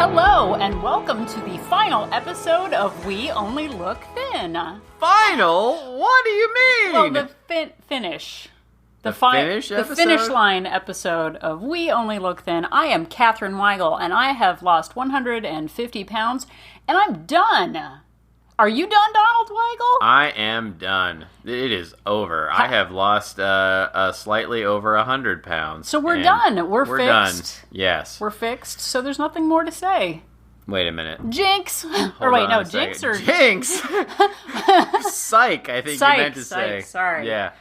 Hello, and welcome to the final episode of We Only Look Thin. Final? What do you mean? Well, the finish. Finish the episode? finish line episode of We Only Look Thin. I am Katherine Weigel, and I have lost 150 pounds, and I'm done. Are you done, Donald Weigel? I am done. It is over. I have lost slightly over 100 pounds. So we're done. We're fixed. Done. Yes. We're fixed, so there's nothing more to say. Wait a minute. Jinx! Hold on a Jinx second. or... Jinx! Psych, I think Psych, you meant to say. Sorry. Yeah.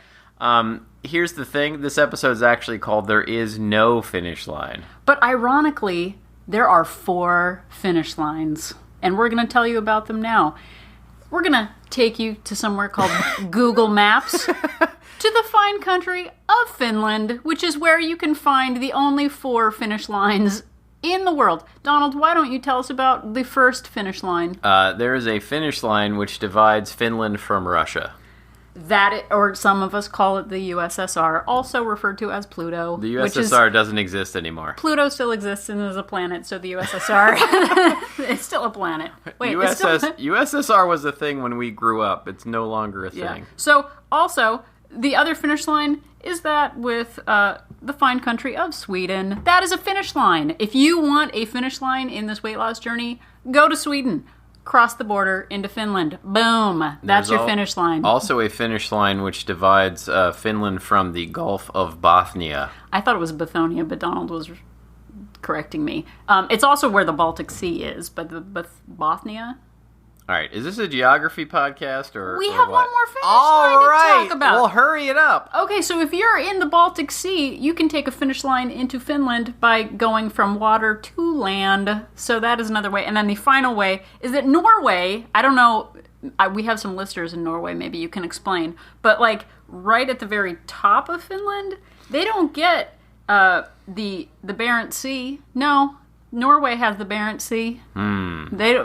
Here's the thing. This episode is actually called There Is No Finish Line. But ironically, there are 4 finish lines, and we're going to tell you about them now. We're going to take you to somewhere called Google Maps, to the fine country of Finland, which is where you can find the only 4 finish lines in the world. Donald, why don't you tell us about the first finish line? There is a finish line which divides Finland from Russia. Or some of us call it the USSR, also referred to as Pluto. The USSR doesn't exist anymore. Pluto still exists and is a planet, so the USSR is still a planet. Wait, USSR was a thing when we grew up. It's no longer a thing. Yeah. So, also, the other finish line is that with the fine country of Sweden. That is a finish line. If you want a finish line in this weight loss journey, go to Sweden. Cross the border into Finland. Boom. That's your finish line. Also a finish line which divides Finland from the Gulf of Bothnia. I thought it was Bathonia, but Donald was correcting me. It's also where the Baltic Sea is, but Bothnia? All right. Is this a geography podcast or We have what? one more finish line to talk about. Well, hurry it up. Okay, so if you're in the Baltic Sea, you can take a finish line into Finland by going from water to land. So that is another way. And then the final way is that Norway, I don't know, we have some listeners in Norway, maybe you can explain, but like right at the very top of Finland, they don't get the Barents Sea. No, Norway has the Barents Sea.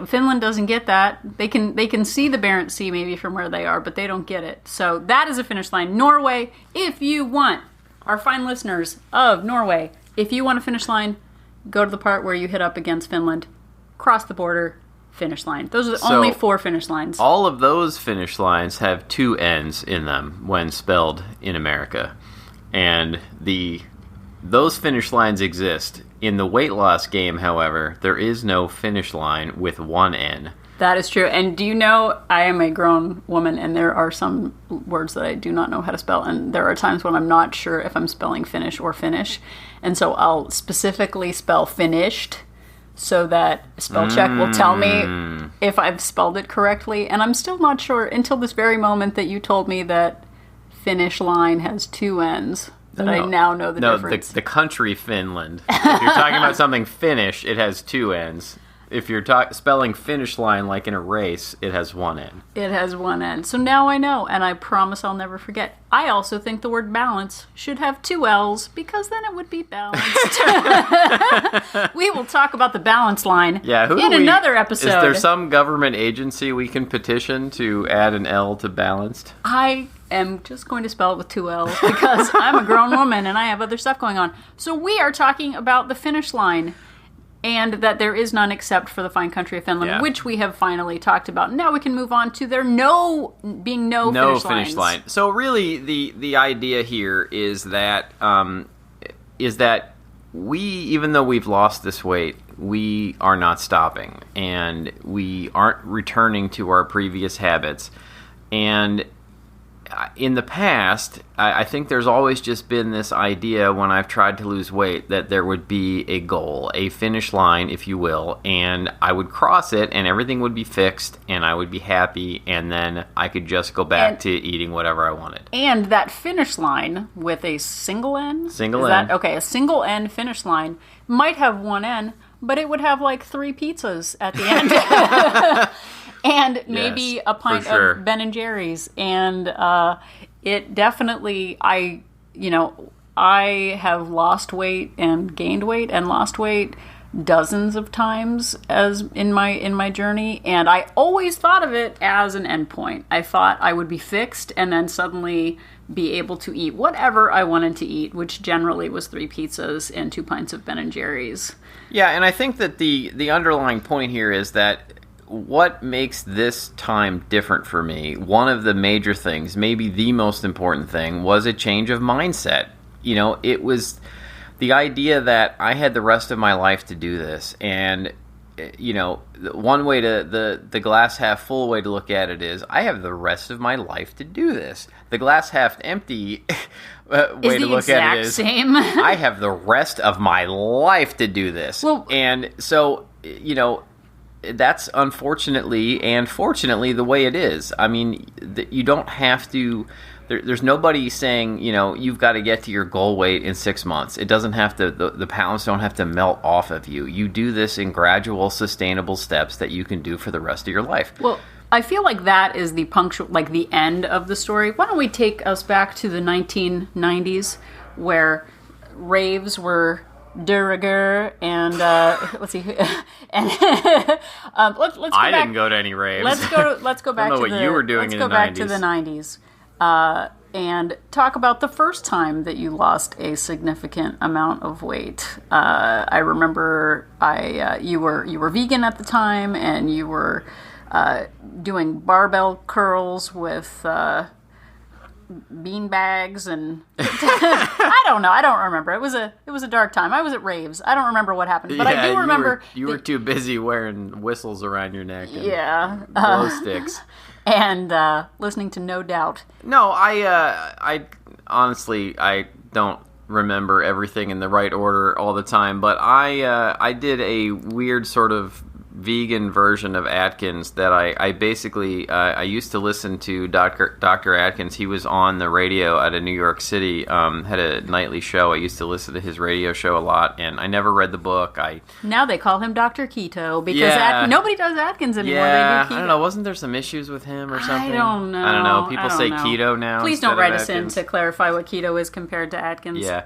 Finland doesn't get that. They can see the Barents Sea maybe from where they are, but they don't get it. So that is a finish line. Norway, if you want, our fine listeners of Norway, if you want a finish line, go to the part where you hit up against Finland, cross the border, finish line. Those are the only 4 finish lines. All of those finish lines have 2 N's in them when spelled in America. And those finish lines exist. In the weight loss game, however, there is no finish line with 1 N. That is true. And do you know, I am a grown woman, and there are some words that I do not know how to spell, and there are times when I'm not sure if I'm spelling finish or finish. And so I'll specifically spell finished so that spell check will tell me if I've spelled it correctly. And I'm still not sure until this very moment that you told me that finish line has 2 N's. That I now know the difference. No, the country Finland. If you're talking about something Finnish, it has 2 N's. If you're spelling finish line like in a race, it has 1 N. It has 1 N. So now I know, and I promise I'll never forget. I also think the word balance should have 2 L's, because then it would be balanced. We will talk about the balance line in another episode. Is there some government agency we can petition to add an L to balanced? I am just going to spell it with 2 L's because I'm a grown woman and I have other stuff going on. So we are talking about the finish line, and that there is none except for the fine country of Finland, which we have finally talked about. Now we can move on to there being no finish line. So really, the idea here is that we, even though we've lost this weight, we are not stopping, and we aren't returning to our previous habits. And in the past, I think there's always just been this idea when I've tried to lose weight that there would be a goal, a finish line, if you will, and I would cross it and everything would be fixed and I would be happy, and then I could just go back to eating whatever I wanted. And that finish line with a single N? Single N. Okay, a single N finish line might have 1 N, but it would have like 3 pizzas at the end. And maybe a pint of Ben & Jerry's. And it definitely, I have lost weight and gained weight and lost weight dozens of times as in my journey, and I always thought of it as an endpoint. I thought I would be fixed and then suddenly be able to eat whatever I wanted to eat, which generally was 3 pizzas and 2 pints of Ben & Jerry's. Yeah, and I think that the underlying point here is that what makes this time different for me, one of the major things, maybe the most important thing, was a change of mindset. You know, it was the idea that I had the rest of my life to do this, and you know, one way to the glass half full way to look at it is I have the rest of my life to do this. The glass half empty way to look at it is same. I have the rest of my life to do this. Well, and so, you know, that's unfortunately and fortunately the way it is. I mean, you don't have to. There's nobody saying, you know, you've got to get to your goal weight in 6 months. It doesn't have to, the pounds don't have to melt off of you. You do this in gradual, sustainable steps that you can do for the rest of your life. Well, I feel like that is the the end of the story. Why don't we take us back to the 1990s where raves were de rigueur and let's see, and let's go I back. didn't go to any raves. Let's go back I don't know to what you were doing let's in go the back 90s. to the 90s. And talk about the first time that you lost a significant amount of weight. I remember you were vegan at the time, and you were doing barbell curls with bean bags, and I don't know. I don't remember. It was a dark time. I was at raves. I don't remember what happened, but I do remember you were too busy wearing whistles around your neck and glow sticks. And listening to No Doubt. No, I honestly, I don't remember everything in the right order all the time, but I did a weird sort of vegan version of Atkins that I basically I used to listen to Dr. Atkins. He was on the radio at a New York City, had a nightly show. I used to listen to his radio show a lot, and I never read the book. Now they call him Dr. Keto because nobody does Atkins anymore. Yeah, they do keto. I don't know. Wasn't there some issues with him or something? I don't know. People say keto now. Please don't write us in Atkins. to clarify what keto is compared to Atkins. Yeah.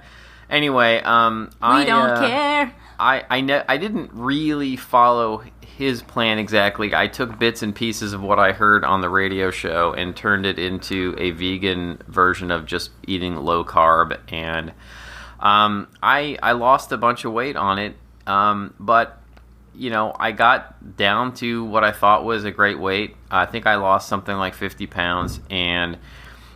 Anyway, we don't care. I didn't really follow his plan exactly. I took bits and pieces of what I heard on the radio show and turned it into a vegan version of just eating low carb, and I lost a bunch of weight on it, but you know, I got down to what I thought was a great weight. I think I lost something like 50 pounds, and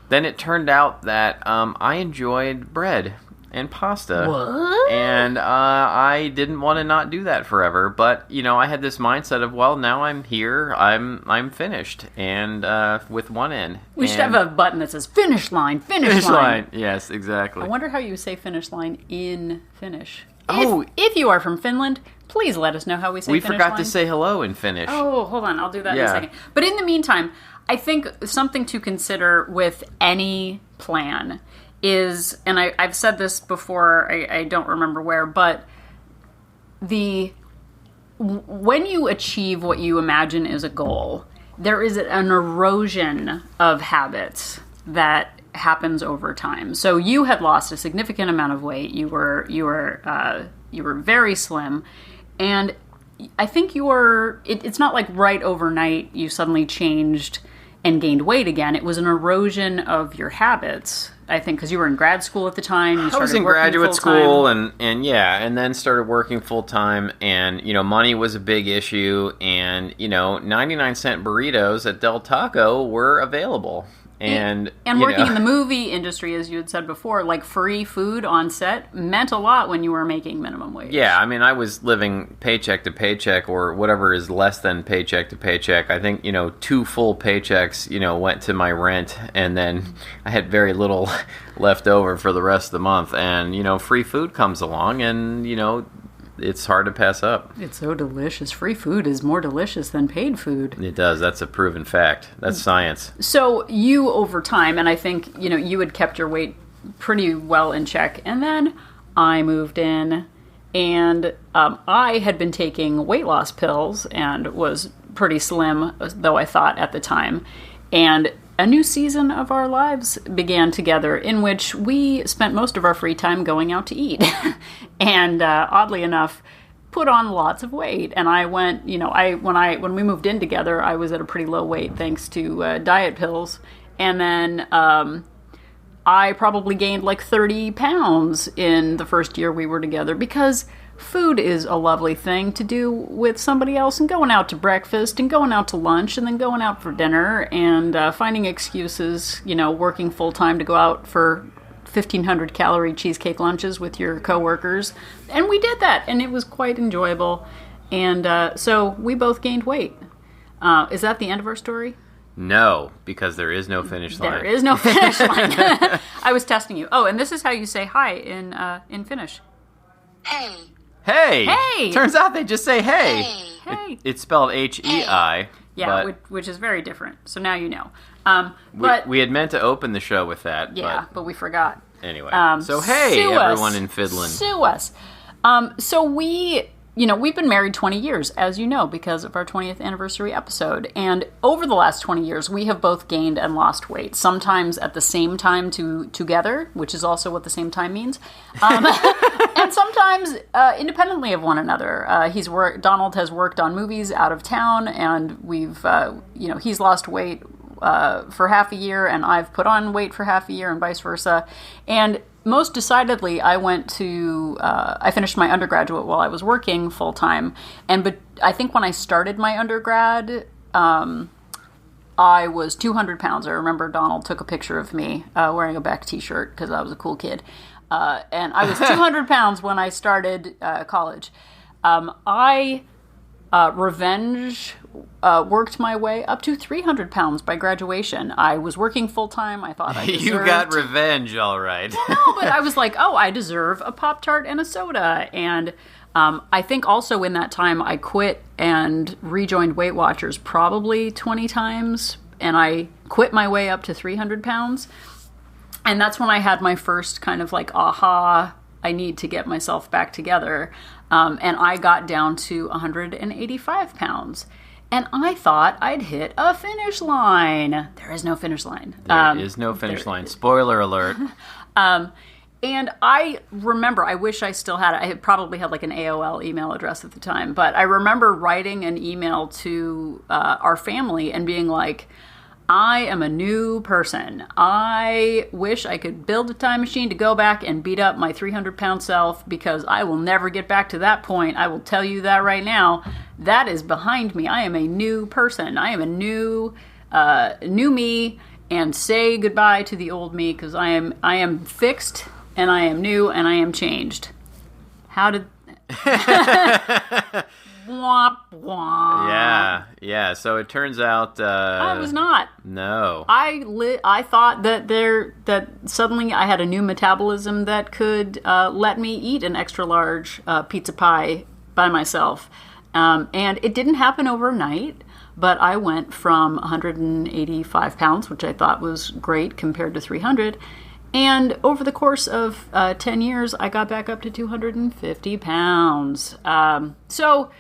then it turned out that I enjoyed bread and pasta. What? And I didn't want to not do that forever, but you know, I had this mindset of, well, now I'm here, I'm finished, and with one end. We should have a button that says finish line, finish line. Yes, exactly. I wonder how you say finish line in Finnish. Oh. If you are from Finland, please let us know how we say We finish forgot line. to say hello in Finnish. Oh, hold on. I'll do that in a Yeah. second. But in the meantime, I think something to consider with any plan is, and I've said this before, I don't remember where, but when you achieve what you imagine is a goal, there is an erosion of habits that happens over time. So you had lost a significant amount of weight. You were very slim, and I think it's not like right overnight you suddenly changed and gained weight again. It was an erosion of your habits, I think, because you were in grad school at the time. I was in graduate school and then started working full time, and you know, money was a big issue, and you know, 99-cent burritos at Del Taco were available. And working in the movie industry, as you had said before, like free food on set meant a lot when you were making minimum wage. Yeah, I mean, I was living paycheck to paycheck, or whatever is less than paycheck to paycheck. I think, you know, 2 full paychecks, you know, went to my rent, and then I had very little left over for the rest of the month. And, you know, free food comes along, and, you know, it's hard to pass up. It's so delicious. Free food is more delicious than paid food. It does. That's a proven fact. That's science. So you, over time, and I think, you know, you had kept your weight pretty well in check. And then I moved in, and I had been taking weight loss pills and was pretty slim, though I thought at the time. And a new season of our lives began together, in which we spent most of our free time going out to eat. And oddly enough, put on lots of weight. And I went, you know, when we moved in together, I was at a pretty low weight thanks to diet pills. And then I probably gained like 30 pounds in the first year we were together because food is a lovely thing to do with somebody else, and going out to breakfast and going out to lunch and then going out for dinner and finding excuses, working full time to go out for 1,500 calorie cheesecake lunches with your coworkers. And we did that, and it was quite enjoyable. And so we both gained weight. Is that the end of our story? No, because there is no finish line. There is no finish line. I was testing you. Oh, and this is how you say hi in Finnish. Hey. Hey! Hey! Turns out they just say hey. Hey. It's spelled H-E-I. Yeah, but which is very different. So now you know. we had meant to open the show with that. Yeah, but we forgot. Anyway. So hey, everyone in Finland. Sue us. So we've been married 20 years, as you know, because of our 20th anniversary episode. And over the last 20 years, we have both gained and lost weight, sometimes at the same time together, which is also what the same time means, and sometimes independently of one another. Donald has worked on movies out of town, and he's lost weight for half a year, and I've put on weight for half a year, and vice versa. And most decidedly, I finished my undergraduate while I was working full time, but I think when I started my undergrad, I was 200 pounds. I remember Donald took a picture of me wearing a Beck t-shirt because I was a cool kid, and I was 200 pounds when I started college. I worked my way up to 300 pounds by graduation. I was working full-time. I thought I deserved... You got revenge, all right. No, but I was like, I deserve a Pop-Tart and a soda. And I think also in that time, I quit and rejoined Weight Watchers probably 20 times. And I quit my way up to 300 pounds. And that's when I had my first kind of like, aha, I need to get myself back together. And I got down to 185 pounds. And I thought I'd hit a finish line. There is no finish line. There is no finish line. Spoiler alert. And I remember, I wish I still had it. I probably had like an AOL email address at the time. But I remember writing an email to our family and being like, I am a new person. I wish I could build a time machine to go back and beat up my 300-pound self because I will never get back to that point. I will tell you that right now. That is behind me. I am a new person. I am a new me, and say goodbye to the old me because I am fixed and I am new and I am changed. How did... Womp womp. Yeah. So it turns out I was not. No. I thought that suddenly I had a new metabolism that could let me eat an extra large pizza pie by myself, and it didn't happen overnight. But I went from 185 pounds, which I thought was great compared to 300. And over the course of 10 years, I got back up to 250 pounds. So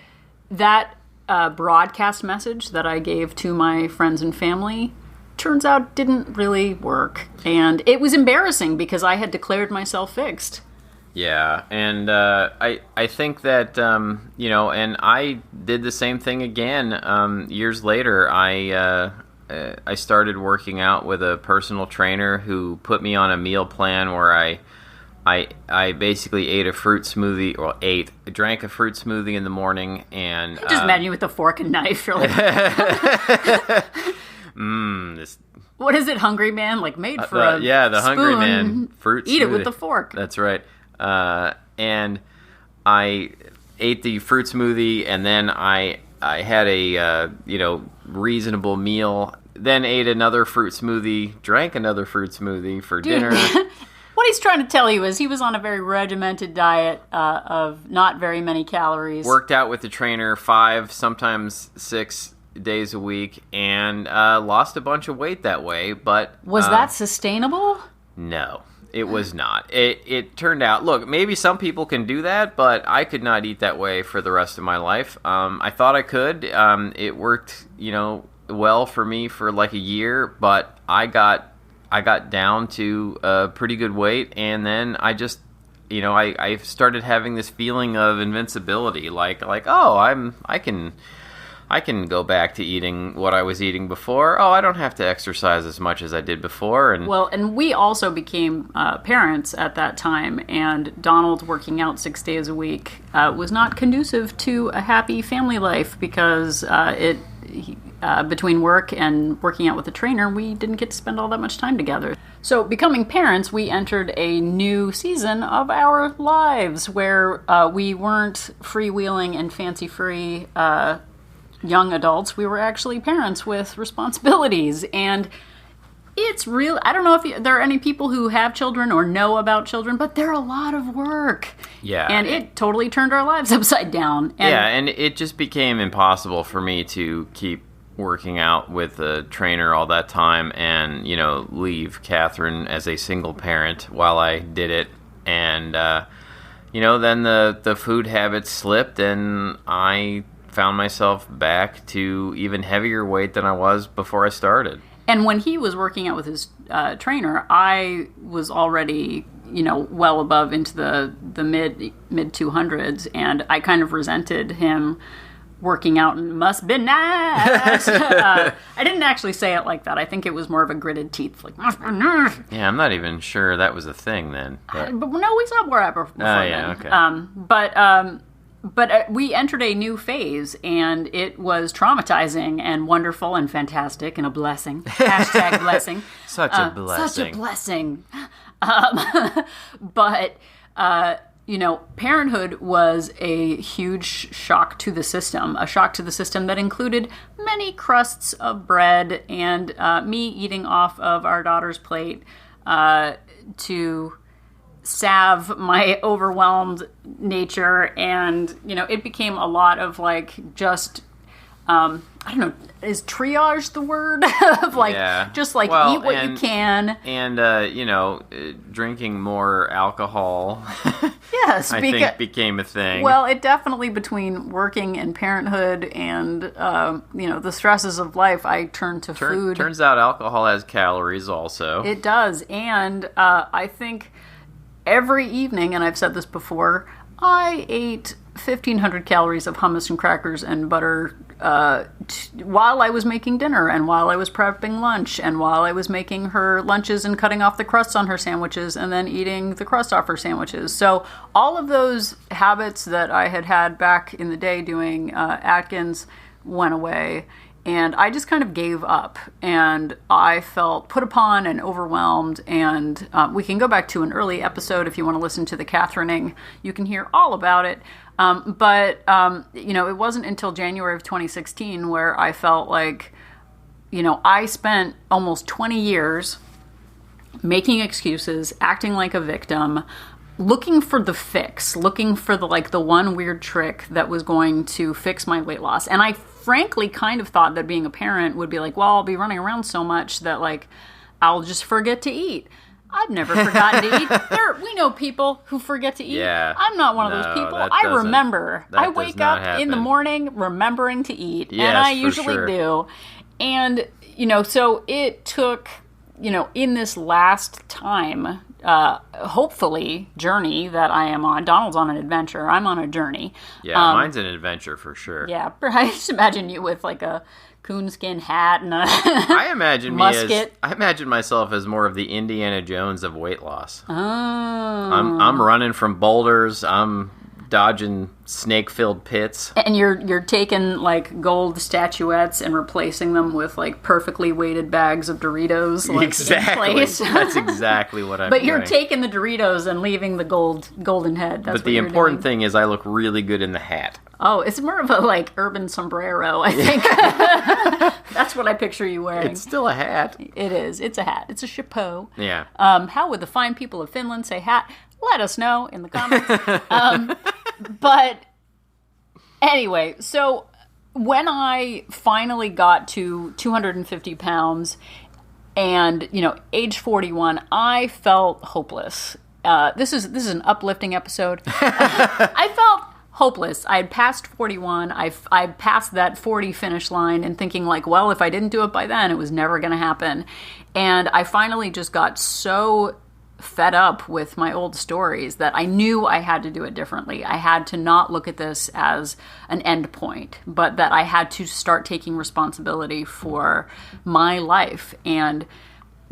that broadcast message that I gave to my friends and family turns out didn't really work. And it was embarrassing because I had declared myself fixed. Yeah, and I think that, and I did the same thing again. Years later, I started working out with a personal trainer who put me on a meal plan where I basically ate a fruit smoothie, drank a fruit smoothie in the morning, and I just imagine you with a fork and knife. You're like, what is it, Hungry Man? Like made for the spoon. Hungry Man fruit smoothie. Eat it with the fork. That's right. And I ate the fruit smoothie, and then I had a reasonable meal. Then ate another fruit smoothie, drank another fruit smoothie for dinner. What he's trying to tell you is he was on a very regimented diet of not very many calories. Worked out with the trainer 5, sometimes 6 days a week, and lost a bunch of weight that way. But was that sustainable? No, it was not. It turned out, look, maybe some people can do that, but I could not eat that way for the rest of my life. I thought I could. It worked, well for me for like a year, but I got down to a pretty good weight, and then I just, I started having this feeling of invincibility, like, oh, I I can go back to eating what I was eating before. Oh, I don't have to exercise as much as I did before. And Well, and we also became parents at that time, and Donald working out 6 days a week was not conducive to a happy family life because between work and working out with a trainer, we didn't get to spend all that much time together. So becoming parents, we entered a new season of our lives where we weren't freewheeling and fancy-free young adults. We were actually parents with responsibilities. And it's real. I don't know if there are any people who have children or know about children, but they're a lot of work. Yeah. And it totally turned our lives upside down. And it just became impossible for me to keep working out with a trainer all that time and, leave Catherine as a single parent while I did it. And, then the food habits slipped and I found myself back to even heavier weight than I was before I started. And when he was working out with his trainer, I was already, well above into the mid 200s, and I kind of resented him working out and must be nice. I didn't actually say it like that. I think it was more of a gritted teeth, like must be nice. Yeah, I'm not even sure that was a thing then. But no, we saw more before yeah, then. Okay. But we entered a new phase, and it was traumatizing and wonderful and fantastic and a blessing. Hashtag blessing. Such a blessing. Such a blessing. But, parenthood was a huge shock to the system, a shock to the system that included many crusts of bread and me eating off of our daughter's plate to salve my overwhelmed nature. And, it became a lot of just, I don't know, is triage the word? Of just eat what you can. And, drinking more alcohol. Yes. I think became a thing. Well, it definitely, between working and parenthood and, the stresses of life, I turned to food. Turns out alcohol has calories also. It does. And I think every evening, and I've said this before, I ate 1,500 calories of hummus and crackers and butter while I was making dinner and while I was prepping lunch and while I was making her lunches and cutting off the crusts on her sandwiches and then eating the crust off her sandwiches. So all of those habits that I had back in the day doing Atkins went away. And I just kind of gave up, and I felt put upon and overwhelmed. And we can go back to an early episode if you want to listen to the Catherineing. You can hear all about it. But it wasn't until January of 2016 where I felt like, I spent almost 20 years making excuses, acting like a victim, looking for the fix, looking for the one weird trick that was going to fix my weight loss. And I frankly kind of thought that being a parent would be I'll be running around so much that I'll just forget to eat. I've never forgotten to eat. We know people who forget to eat. Yeah, I'm not one of those people. I remember. I wake up happen. In the morning remembering to eat. Yes, and I for usually sure. do. And, so it took, in this last time, hopefully, journey that I am on. Donald's on an adventure. I'm on a journey. Yeah, mine's an adventure for sure. Yeah, I just imagine you with a coonskin hat and a I imagine musket. I imagine myself as more of the Indiana Jones of weight loss. Oh. I'm running from boulders. I'm dodging snake-filled pits. And you're taking gold statuettes and replacing them with perfectly weighted bags of Doritos. Exactly. In place. That's exactly what I'm But doing. you're taking the Doritos and leaving the golden head. That's but the what you're important doing. thing is I look really good in the hat. Oh, it's more of a urban sombrero, I think. That's what I picture you wearing. It's still a hat. It is. It's a hat. It's a chapeau. Yeah. How would the fine people of Finland say hat? Let us know in the comments. But anyway, so when I finally got to 250 pounds and, age 41, I felt hopeless. This is an uplifting episode. I felt hopeless. I had passed 41. I passed that 40 finish line and thinking well, if I didn't do it by then, it was never going to happen. And I finally just got so fed up with my old stories that I knew I had to do it differently. I had to not look at this as an end point, but that I had to start taking responsibility for my life. And,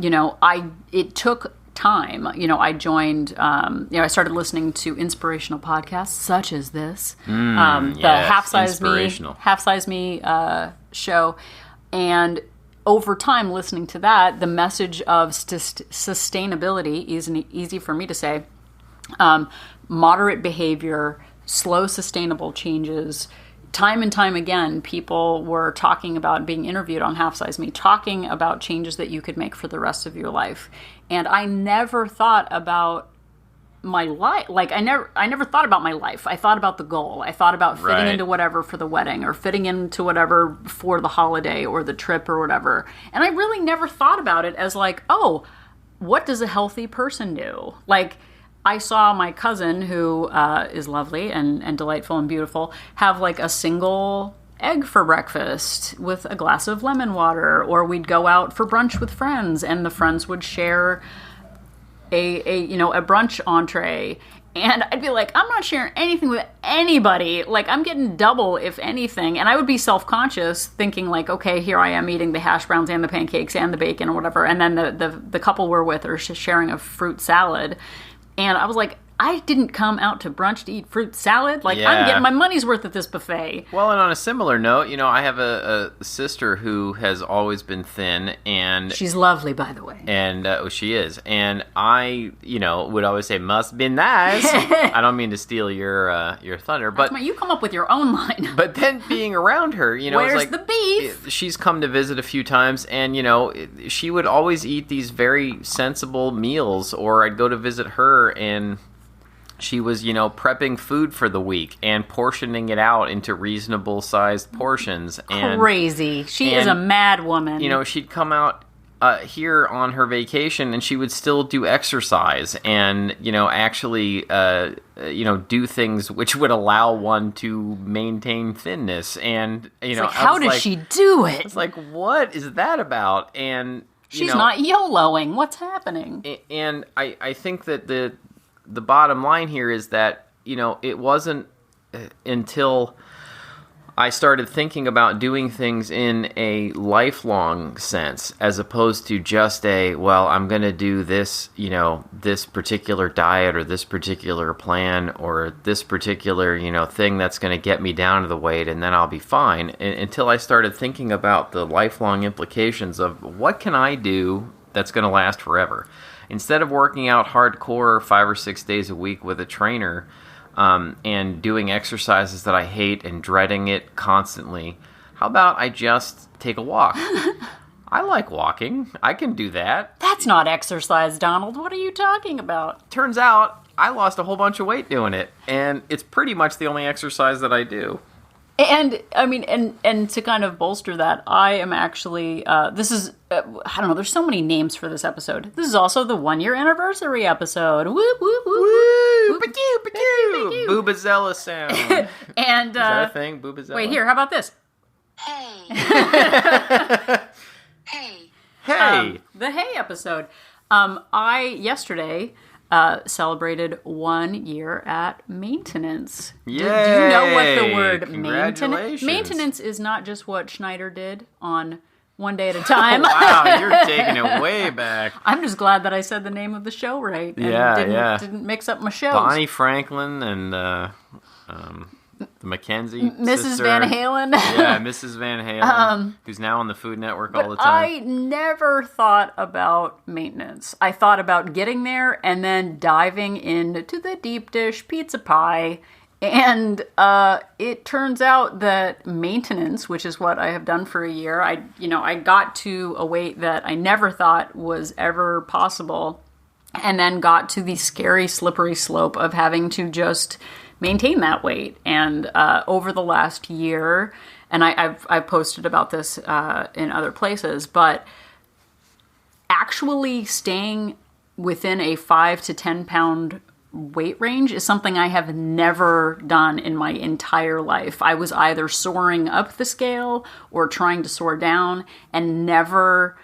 it took time. I joined, I started listening to inspirational podcasts such as this, the Half Size Me show. And over time, listening to that, the message of sustainability is easy for me to say. Moderate behavior, slow, sustainable changes. Time and time again, people were talking about, being interviewed on Half Size Me, talking about changes that you could make for the rest of your life. And I never thought about my life. Like I never thought about my life. I thought about the goal. I thought about fitting into whatever for the wedding, or fitting into whatever for the holiday or the trip or whatever. And I really never thought about it as like, oh, what does a healthy person do? Like, I saw my cousin, who is lovely and delightful and beautiful, have like a single egg for breakfast with a glass of lemon water, or we'd go out for brunch with friends and the friends would share a brunch entree, and I'd be like, I'm not sharing anything with anybody. Like, I'm getting double, if anything. And I would be self-conscious, thinking like, okay, here I am eating the hash browns and the pancakes and the bacon or whatever, and then the couple we're with are sharing a fruit salad. And I was like, I didn't come out to brunch to eat fruit salad. Like, I'm getting my money's worth at this buffet. Well, and on a similar note, I have a sister who has always been thin, and she's lovely, by the way. And she is. And I, would always say, "Must be nice." I don't mean to steal your thunder, but you come up with your own line. But then being around her, where's it's like, the beef? She's come to visit a few times, and she would always eat these very sensible meals. Or I'd go to visit her, and she was, prepping food for the week and portioning it out into reasonable sized portions. And crazy. She is a mad woman. She'd come out here on her vacation, and she would still do exercise and, actually, do things which would allow one to maintain thinness. And, it's like, how does she do it? It's like, what is that about? And she's not YOLOing. What's happening? And I think that the bottom line here is that, it wasn't until I started thinking about doing things in a lifelong sense, as opposed to just I'm going to do this, this particular diet or this particular plan or this particular, thing that's going to get me down to the weight, and then I'll be fine. Until I started thinking about the lifelong implications of what can I do that's going to last forever. Instead of working out hardcore 5 or 6 days a week with a trainer and doing exercises that I hate and dreading it constantly, how about I just take a walk? I like walking. I can do that. That's not exercise, Donald. What are you talking about? Turns out I lost a whole bunch of weight doing it, and it's pretty much the only exercise that I do. And I mean, and to kind of bolster that, I am actually, this is, I don't know, there's so many names for this episode. This is also the 1-year anniversary episode. Whoop, whoop, whoop, whoop. Ba-doo. Boobazella sound. And, is that a thing? Boobazella? Wait, here, how about this? Hey. Hey. The Hey episode. Yesterday, celebrated 1 year at maintenance. Yay! Do you know what the word Congratulations. Maintenance is not just what Schneider did on One Day at a Time. Wow, you're taking it way back. I'm just glad that I said the name of the show right. And didn't mix up my shows. Bonnie Franklin and the Mackenzie Mrs. sister. Van Halen. Yeah, Mrs. Van Halen, who's now on the Food Network all the time. I never thought about maintenance. I thought about getting there and then diving into the deep dish pizza pie. And it turns out that maintenance, which is what I have done for a year, I got to a weight that I never thought was ever possible, and then got to the scary, slippery slope of having to just maintain that weight. And over the last year, and I've posted about this in other places, but actually staying within a 5 to 10 pound weight range is something I have never done in my entire life. I was either soaring up the scale or trying to soar down, and never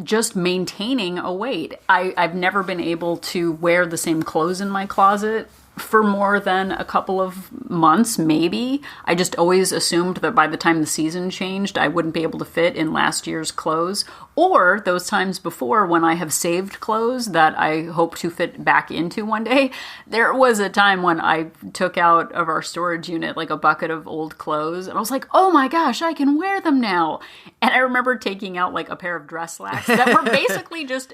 just maintaining a weight. I've never been able to wear the same clothes in my closet for more than a couple of months, maybe. I just always assumed that by the time the season changed, I wouldn't be able to fit in last year's clothes. Or those times before when I have saved clothes that I hope to fit back into one day. There was a time when I took out of our storage unit like a bucket of old clothes, and I was like, oh my gosh, I can wear them now. And I remember taking out like a pair of dress slacks that were basically just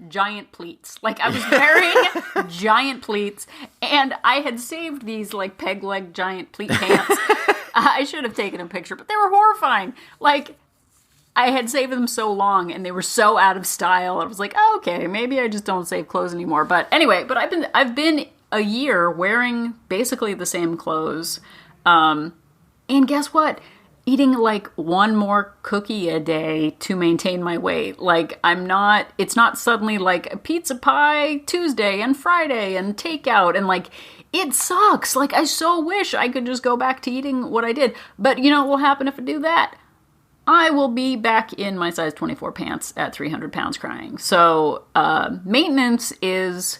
giant pleats. Like, I was wearing giant pleats, and I had saved these like peg leg giant pleat pants. I should have taken a picture, but they were horrifying. Like, I had saved them so long and they were so out of style. I was like, oh, okay, maybe I just don't save clothes anymore. But anyway, I've been a year wearing basically the same clothes. And guess what? Eating like one more cookie a day to maintain my weight. Like, it's not suddenly like pizza pie Tuesday and Friday and takeout, and like, it sucks. Like, I so wish I could just go back to eating what I did. But you know what will happen if I do that? I will be back in my size 24 pants at 300 pounds crying. So, maintenance is,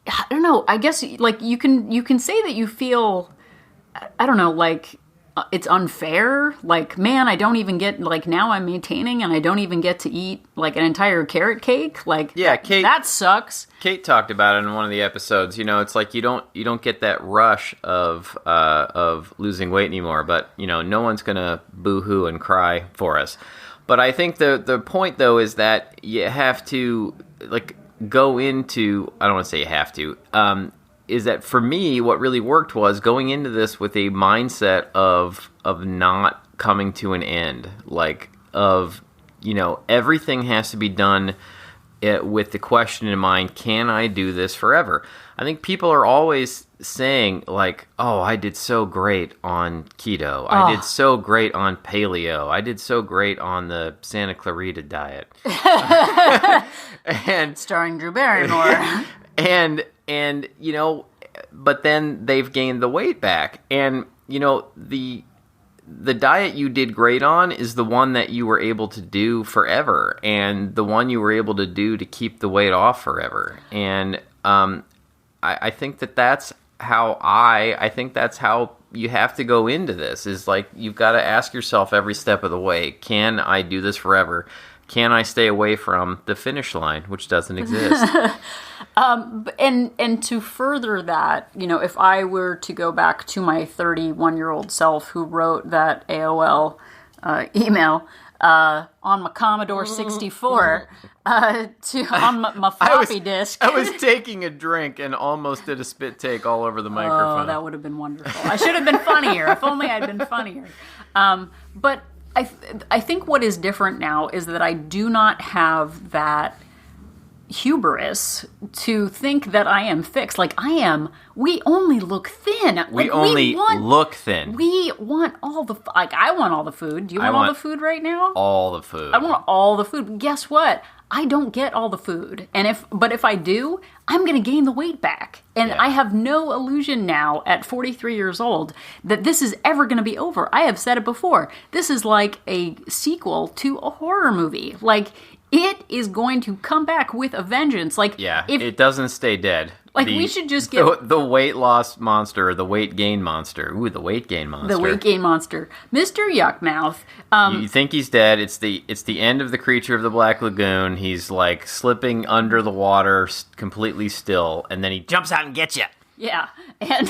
I don't know, I guess like you can say that you feel, I don't know, like, it's unfair. Like, man, I don't even get, like, now I'm maintaining and I don't even get to eat like an entire carrot cake. Like, yeah, Kate, that sucks. Kate talked about it in one of the episodes. You know, it's like you don't get that rush of losing weight anymore. But you know, no one's gonna boo-hoo and cry for us. But I think the point though is that you have to like go into. I don't want to say you have to. Is that for me, what really worked was going into this with a mindset of not coming to an end, like of, you know, everything has to be done with the question in mind, can I do this forever? I think people are always saying like, oh, I did so great on keto. I did so great on paleo. I did so great on the Santa Clarita diet. And starring Drew Barrymore. And you know, but then they've gained the weight back. And, you know, the diet you did great on is the one that you were able to do forever, and the one you were able to do to keep the weight off forever. And I think that's how I think that's how you have to go into this, is like, you've got to ask yourself every step of the way, can I do this forever? Can I stay away from the finish line, which doesn't exist? And to further that, you know, if I were to go back to my 31-year-old self who wrote that AOL email on my Commodore 64 on my floppy disk. I was taking a drink and almost did a spit take all over the microphone. Oh, that would have been wonderful. I should have been funnier. If only I'd been funnier. But I think what is different now is that I do not have that hubris to think that I am fixed. Like, we only look thin. We look thin. We want all the, like, I want all the food. Do you want all the food right now? All the food. I want all the food. Guess what? I don't get all the food. And if I do, I'm going to gain the weight back. And I have no illusion now at 43 years old that this is ever going to be over. I have said it before. This is like a sequel to a horror movie. Like, it is going to come back with a vengeance. Like, it doesn't stay dead. Like, we should just get the weight loss monster, or the weight gain monster. Ooh, the weight gain monster. The weight gain monster, Mr. Yuckmouth. You think he's dead? It's the end of the Creature of the Black Lagoon. He's like slipping under the water, completely still, and then he jumps out and gets you. Yeah, and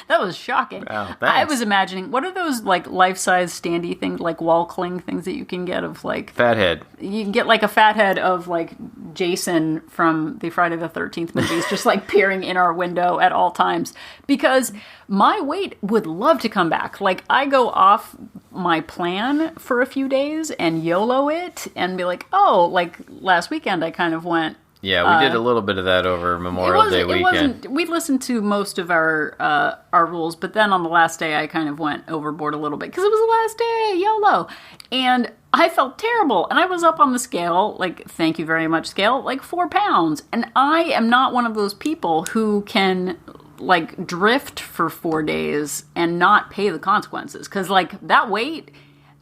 that was shocking. Wow, I was imagining, what are those like life-size standee things, like wall cling things that you can get of like fathead? You can get like a fathead of like Jason from the Friday the 13th movies, just like peering in our window at all times, because my weight would love to come back. Like, I go off my plan for a few days and YOLO it and be like, oh, like last weekend I kind of went. Yeah, we did a little bit of that over Memorial Day weekend. We listened to most of our rules, but then on the last day I kind of went overboard a little bit because it was the last day, YOLO. And I felt terrible. And I was up on the scale, like, thank you very much scale, like 4 pounds. And I am not one of those people who can, like, drift for 4 days and not pay the consequences. Because, like, that weight,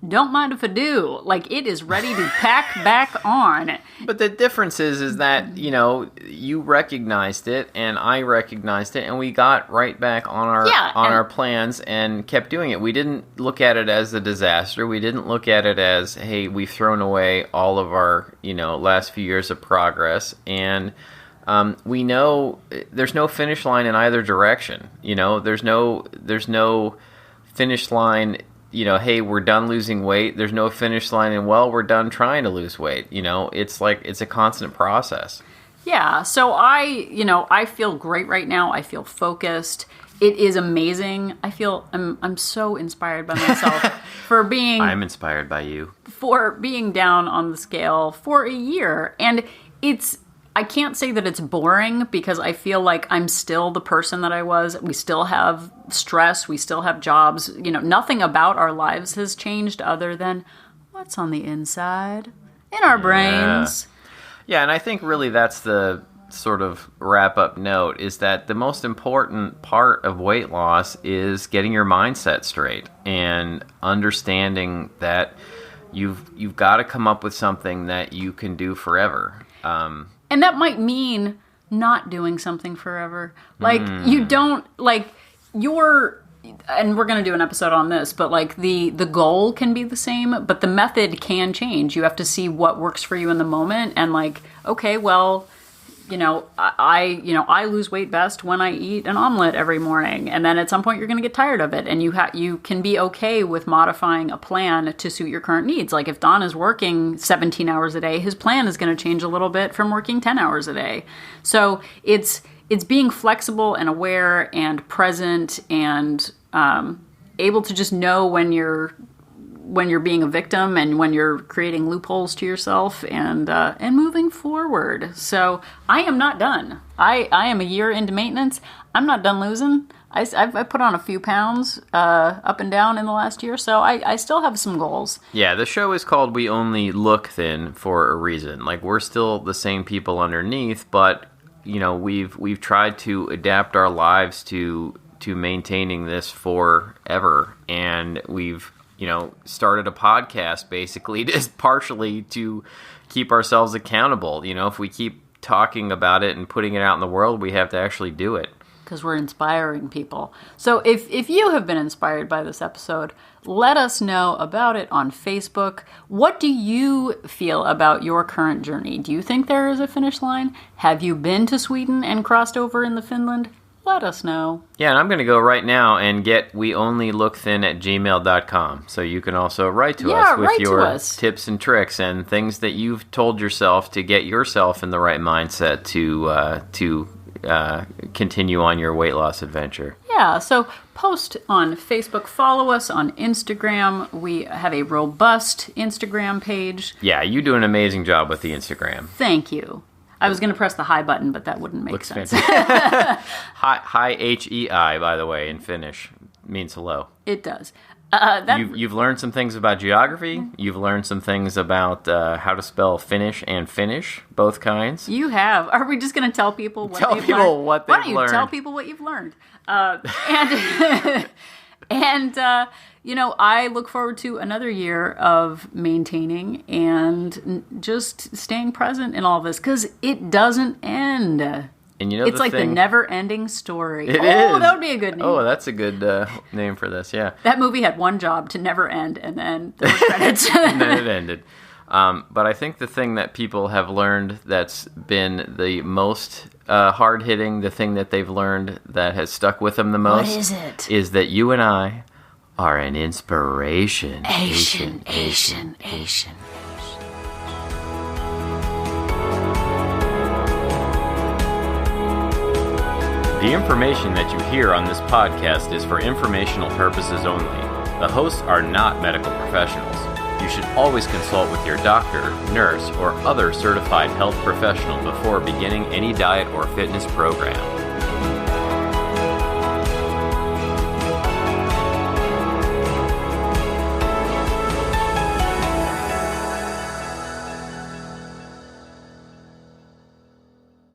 don't mind if I do. Like, it is ready to pack back on. But the difference is that, you recognized it and I recognized it, and we got right back on our plans and kept doing it. We didn't look at it as a disaster. We didn't look at it as, hey, we've thrown away all of our, last few years of progress. And we know there's no finish line in either direction. There's no finish line, hey, we're done losing weight. There's no finish line and, well, we're done trying to lose weight. It's a constant process. Yeah. So I feel great right now. I feel focused. It is amazing. I'm so inspired by myself for being... I'm inspired by you. For being down on the scale for a year. And I can't say that it's boring because I feel like I'm still the person that I was. We still have stress. We still have jobs. Nothing about our lives has changed other than what's on the inside in our brains. Yeah, and I think really that's the sort of wrap-up note, is that the most important part of weight loss is getting your mindset straight and understanding that you've got to come up with something that you can do forever. And that might mean not doing something forever. Like, you don't, like, and we're going to do an episode on this, but, like, the goal can be the same, but the method can change. You have to see what works for you in the moment, and, like, okay, well, I lose weight best when I eat an omelet every morning, and then at some point you're going to get tired of it, and you can be okay with modifying a plan to suit your current needs. Like, if Don is working 17 hours a day, his plan is going to change a little bit from working 10 hours a day. So it's being flexible and aware and present and able to just know when you're being a victim and when you're creating loopholes to yourself and moving forward. So I am not done. I am a year into maintenance. I'm not done losing. I've put on a few pounds up and down in the last year, so I still have some goals. Yeah, the show is called We Only Look Thin for a reason. Like, we're still the same people underneath, but we've tried to adapt our lives to maintaining this forever, and we've started a podcast basically just partially to keep ourselves accountable. If we keep talking about it and putting it out in the world, we have to actually do it. Because we're inspiring people. So if you have been inspired by this episode, let us know about it on Facebook. What do you feel about your current journey? Do you think there is a finish line? Have you been to Sweden and crossed over into Finland? Let us know. Yeah, and I'm going to go right now and get weonlylookthin@gmail.com. So you can also write to us with your tips and tricks and things that you've told yourself to get yourself in the right mindset to continue on your weight loss adventure. Yeah, so post on Facebook, follow us on Instagram. We have a robust Instagram page. Yeah, you do an amazing job with the Instagram. Thank you. I was going to press the hi button, but that wouldn't make sense. Hi, H-E-I, by the way, in Finnish, means hello. It does. You've learned some things about geography. You've learned some things about how to spell Finnish and Finnish, both kinds. You have. Are we just going to tell people what they've learned? Tell people what they've learned. Why don't you tell people what you've learned? I look forward to another year of maintaining and just staying present in all this, because it doesn't end. And it's like the never-ending story. It is. That would be a good name. Oh, that's a good name for this, yeah. That movie had one job, to never end, and then there were credits. And then it ended. But I think the thing that people have learned that's been the most hard-hitting, the thing that they've learned that has stuck with them the most... What is it? ...is that you and I are an inspiration. Asian. The information that you hear on this podcast is for informational purposes only. The hosts are not medical professionals. You should always consult with your doctor, nurse, or other certified health professional before beginning any diet or fitness program.